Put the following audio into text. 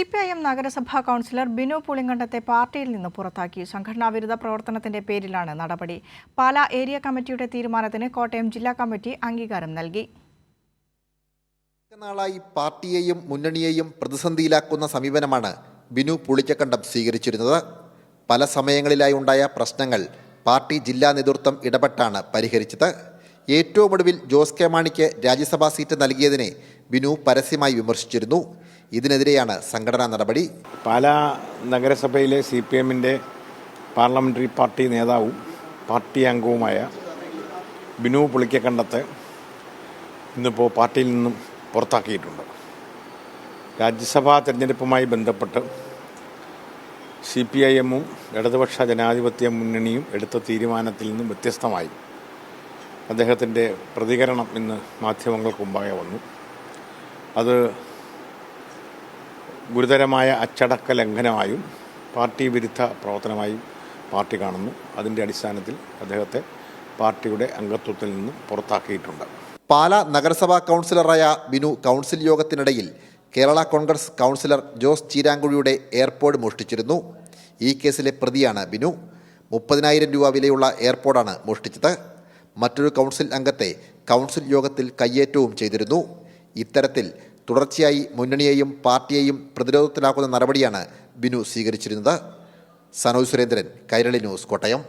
CPIM നഗരസഭാ councillor Binu പുളിങ്കണ്ടത്തെ പാർട്ടിയിൽ നിന്ന് പുറത്താക്കി. സംഘടനാ വിരുദ്ധ പ്രവർത്തനത്തിന്റെ പേരിലാണ് നടപടി. പാലാ ഏരിയ കമ്മിറ്റിയുടെ തീരുമാനത്തിന് കോട്ടയം ജില്ലാ കമ്മിറ്റി അംഗീകാരം നൽകി. നാളായി പാർട്ടിയെയും മുന്നണിയെയും പ്രതിസന്ധിയിലാക്കുന്ന സമീപനമാണ് ബിനു പുളിക്കക്കണ്ടം സ്വീകരിച്ചിരുന്നത്. പല സമയങ്ങളിലായി ഉണ്ടായ പ്രശ്നങ്ങൾ പാർട്ടി ജില്ലാ നേതൃത്വം ഇടപെട്ടാണ് പരിഹരിച്ചത്. ഏറ്റവും ഒടുവിൽ ജോസ് കെ മാണിക്ക് രാജ്യസഭാ സീറ്റ് നൽകിയതിനെ ബിനു പരസ്യമായി വിമർശിച്ചിരുന്നു. ഇതിനെതിരെയാണ് സംഘടനാ നടപടി. പാലാ നഗരസഭയിലെ CPMന്റെ പാർലമെന്ററി പാർട്ടി നേതാവും പാർട്ടി അംഗവുമായ ബിനു പുളിക്കക്കണ്ടത്തെ ഇന്നിപ്പോൾ പാർട്ടിയിൽ നിന്നും പുറത്താക്കിയിട്ടുണ്ട്. രാജ്യസഭാ തെരഞ്ഞെടുപ്പുമായി ബന്ധപ്പെട്ട് CPIMഉം ഇടതുപക്ഷ ജനാധിപത്യ മുന്നണിയും എടുത്ത തീരുമാനത്തിൽ നിന്നും വ്യത്യസ്തമായി അദ്ദേഹത്തിൻ്റെ പ്രതികരണം ഇന്ന് മാധ്യമങ്ങൾക്ക് മുമ്പാകെ വന്നു. അത് ഗുരുതരമായ അച്ചടക്ക ലംഘനമായും പാർട്ടി വിരുദ്ധ പ്രവർത്തനമായും പാർട്ടി കാണുന്നു. അതിൻ്റെ അടിസ്ഥാനത്തിൽ അദ്ദേഹത്തെ പാർട്ടിയുടെ അംഗത്വത്തിൽ നിന്നും പുറത്താക്കിയിട്ടുണ്ട്. പാലാ നഗരസഭാ കൗൺസിലറായ ബിനു കൗൺസിൽ യോഗത്തിനിടയിൽ കേരള കോൺഗ്രസ് കൗൺസിലർ ജോസ് ചീരാങ്കുഴിയുടെ എയർപോഡ് മോഷ്ടിച്ചിരുന്നു. ഈ കേസിലെ പ്രതിയാണ് ബിനു. 30,000 രൂപ വിലയുള്ള എയർപോഡാണ് മോഷ്ടിച്ചത്. മറ്റൊരു കൗൺസിൽ അംഗത്തെ കൗൺസിൽ യോഗത്തിൽ കയ്യേറ്റവും ചെയ്തിരുന്നു. ഇത്തരത്തിൽ തുടർച്ചയായി മുന്നണിയെയും പാർട്ടിയെയും പ്രതിരോധത്തിലാക്കുന്ന നടപടിയാണ് ബിനു സ്വീകരിച്ചിരുന്നത്. സനോജ് സുരേന്ദ്രൻ, കൈരളി ന്യൂസ്, കോട്ടയം.